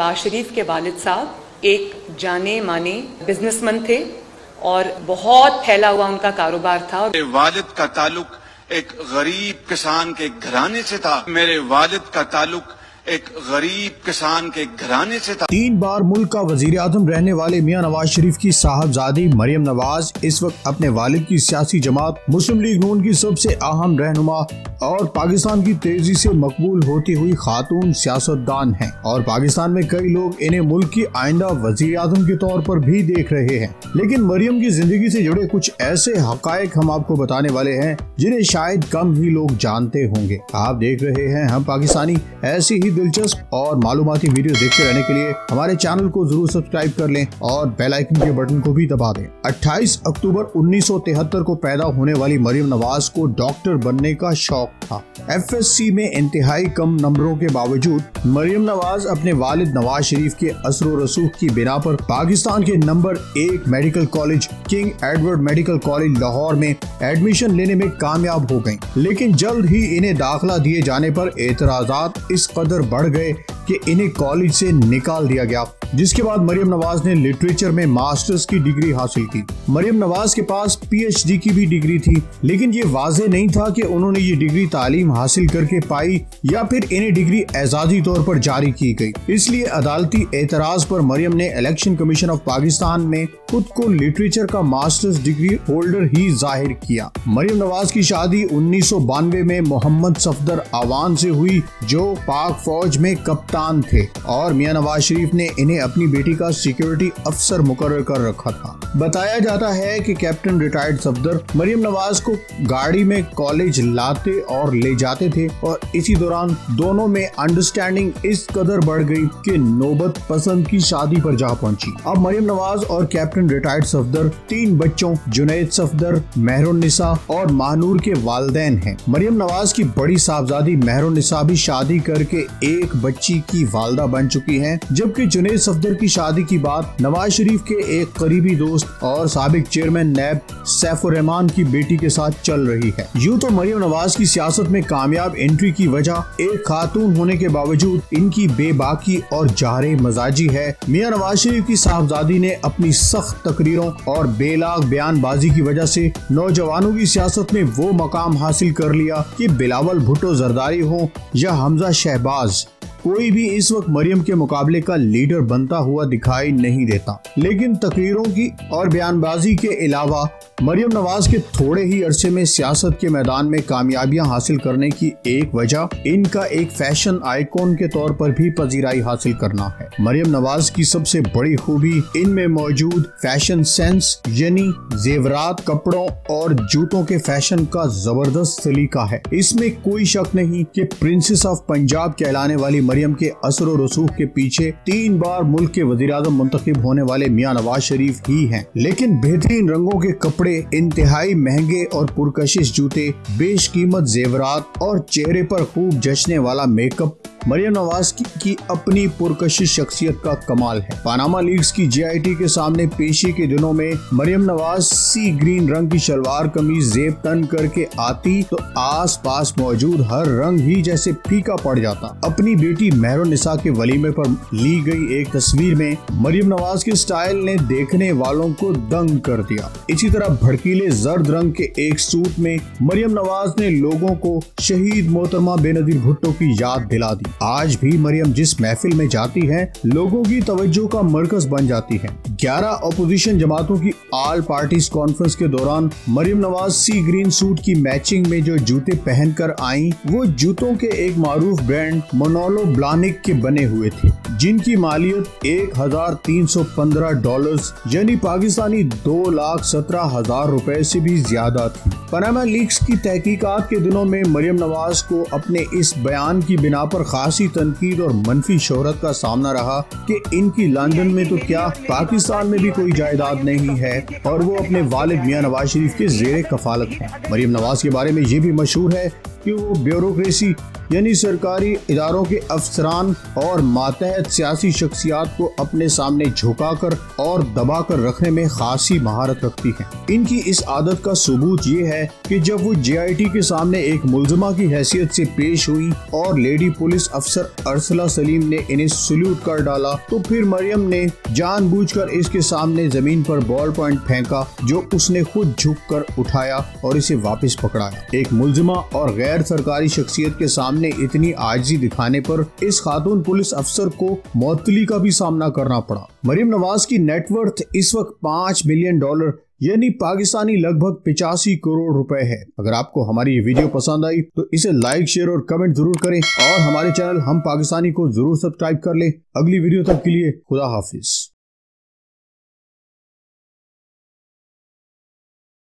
नवाज शरीफ के वालिद साहब एक जाने माने बिजनेसमैन थे और बहुत फैला हुआ उनका कारोबार था। मेरे वालिद का ताल्लुक एक गरीब किसान के घराने से था। मेरे वालिद का ताल्लुक एक गरीब किसान के घराने से था। 3 बार मुल्क का वजीर आजम रहने वाले मियां नवाज शरीफ की साहबजादी मरियम नवाज इस वक्त अपने वालिद की सियासी जमात मुस्लिम लीग नून की सबसे अहम रहनुमा और पाकिस्तान की तेजी से मकबूल होती हुई खातून सियासतदान हैं और पाकिस्तान में कई लोग इन्हें मुल्क की आइंदा वजीर आजम के तौर पर भी देख रहे हैं। लेकिन मरियम की जिंदगी से जुड़े कुछ ऐसे हकायक हम आपको बताने वाले हैं जिन्हें शायद कम ही लोग जानते होंगे। आप देख रहे हैं हम पाकिस्तानी। ऐसी ही दिलचस्प और मालूमाती वीडियो देखते रहने के लिए हमारे चैनल को जरूर सब्सक्राइब कर लें और बेल आइकन के बटन को भी दबा दें। 28 अक्टूबर 1973 को पैदा होने वाली मरियम नवाज को डॉक्टर बनने का शौक था। FSC में इंतहाई कम नंबरों के बावजूद मरियम नवाज अपने वालिद नवाज शरीफ के असर रसूख की बिना पर पाकिस्तान के number 1 medical college king Edward medical college Lahore में एडमिशन लेने में कामयाब हो गयी। लेकिन जल्द ही इन्हें दाखिला दिए जाने पर एतराजात इस कदर बढ़ गए कि इन्हें कॉलेज से निकाल दिया गया, जिसके बाद मरियम नवाज ने लिटरेचर में मास्टर्स की डिग्री हासिल की। मरियम नवाज के पास PhD की भी डिग्री थी, लेकिन ये वाज़ेह नहीं था कि उन्होंने ये डिग्री तालीम हासिल करके पाई या फिर इन्हें डिग्री एजाजी तौर पर जारी की गई। इसलिए अदालती एतराज पर मरियम ने इलेक्शन कमीशन ऑफ पाकिस्तान में खुद को लिटरेचर का मास्टर्स डिग्री होल्डर ही जाहिर किया। मरियम नवाज की शादी 1992 में मोहम्मद सफदर आवान से हुई, जो पाक फौज में कप्तान थे और मियां नवाज शरीफ ने इन्हें अपनी बेटी का सिक्योरिटी अफसर मुकर्रर कर रखा था। बताया जाता है कि कैप्टन रिटायर्ड सफदर मरियम नवाज को गाड़ी में कॉलेज लाते और ले जाते थे और इसी दौरान दोनों में अंडरस्टैंडिंग इस कदर बढ़ गई कि नौबत पसंद की शादी पर जा पहुंची। अब मरियम नवाज और कैप्टन रिटायर्ड सफदर 3 बच्चों जुनैद सफदर, मेहरुन्निसा और महानूर के वालिदैन हैं। मरियम नवाज की बड़ी साहबजादी मेहरुन्निसा भी शादी करके एक बच्ची की वालदा बन चुकी हैं, जबकि जुनैद सफदर की शादी की बात नवाज शरीफ के एक करीबी दोस्त और साबिक चेयरमैन नैब सैफुर रहमान की बेटी के साथ चल रही है। यूं तो मरियम नवाज की सियासत में कामयाब एंट्री की वजह एक खातून होने के बावजूद इनकी बेबाकी और जारे मजाजी है। मियां नवाज शरीफ की साहबजादी ने अपनी सख्त तकरीरों और बेलाग बयानबाजी की वजह से नौजवानों की सियासत में वो मकाम हासिल कर लिया कि बिलावल भुट्टो जरदारी हो या हमजा शहबाज, कोई भी इस वक्त मरियम के मुकाबले का लीडर बनता हुआ दिखाई नहीं देता। लेकिन तकरीरों की और बयानबाजी के अलावा मरियम नवाज के थोड़े ही अरसे में सियासत के मैदान में कामयाबियां हासिल करने की एक वजह इनका एक फैशन आइकॉन के तौर पर भी पजीराई हासिल करना है। मरियम नवाज की सबसे बड़ी खूबी इनमें मौजूद फैशन सेंस, यानी जेवरात, कपड़ों और जूतों के फैशन का जबरदस्त सलीका है। इसमें कोई शक नहीं कि प्रिंसेस ऑफ पंजाब कहलाने वाली मरियम के असर और रसूख के पीछे 3 बार मुल्क के वज़ीर-ए-आज़म मुंतखब होने वाले मियां नवाज शरीफ ही हैं। लेकिन बेहतरीन रंगों के कपड़े, इंतहाई महंगे और पुरकशिश जूते, बेशकीमत जेवरात और चेहरे पर खूब जचने वाला मेकअप मरियम नवाज की अपनी पुरकशिश शख्सियत का कमाल है। पनामा लीक्स की JIT के सामने पेशी के दिनों में मरियम नवाज सी ग्रीन रंग की शलवार कमीज जेब तन करके आती तो आस पास मौजूद हर रंग ही जैसे फीका पड़ जाता। अपनी बेटी मेहरुन्निसा के वलीमे पर ली गई एक तस्वीर में मरियम नवाज के स्टाइल ने देखने वालों को दंग कर दिया। इसी तरह भड़कीले जर्द रंग के एक सूट में मरियम नवाज ने लोगों को शहीद मोहतरमा बेनजीर भुट्टो की याद दिला दी। आज भी मरियम जिस महफिल में जाती है लोगों की तवज्जो का मरकज बन जाती है। 11 अपोजिशन जमातों की ऑल पार्टीज कॉन्फ्रेंस के दौरान मरियम नवाज सी ग्रीन सूट की मैचिंग में जो जूते पहनकर आईं, वो जूतों के एक मारूफ ब्रांड मोनोलो ब्लानिक के बने हुए थे, जिनकी मालियत $1315 यानी पाकिस्तानी 2,17,000 रुपए से भी ज्यादा थी। पनामा लीक्स की तहकीकात के दिनों में मरियम नवाज को अपने इस बयान की बिना पर खासी तनकीद और मनफी शोहरत का सामना रहा कि इनकी लंदन में तो क्या पाकिस्तान में भी कोई जायदाद नहीं है और वो अपने वालिद मियां नवाज शरीफ के जेरे कफालत हैं। मरियम नवाज के बारे में ये भी मशहूर है कि वो ब्यूरोक्रेसी यानी सरकारी इदारों के अफसरान और मातहत सियासी शख्सियात को अपने सामने झुकाकर और दबाकर रखने में खासी महारत रखती हैं। इनकी इस आदत का सबूत ये है कि जब वो JIT के सामने एक मुल्जिमा की हैसियत से पेश हुई और लेडी पुलिस अफसर अरसला सलीम ने इन्हें सल्यूट कर डाला, तो फिर मरियम ने जानबूझकर इसके सामने जमीन पर बॉल पॉइंट फेंका, जो उसने खुद झुककर उठाया और इसे वापस पकड़ाया। एक मुल्जिमा और गैर सरकारी शख्सियत के सामने इतनी आजिज़ी दिखाने पर इस खातून पुलिस अफसर को मौतली का भी सामना करना पड़ा। मरियम नवाज की नेटवर्थ इस वक्त $5 मिलियन यानी पाकिस्तानी लगभग 85 करोड़ रुपए है। अगर आपको हमारी ये वीडियो पसंद आई तो इसे लाइक, शेयर और कमेंट जरूर करें और हमारे चैनल हम पाकिस्तानी को जरूर सब्सक्राइब कर लें। अगली वीडियो तक के लिए खुदा हाफिज।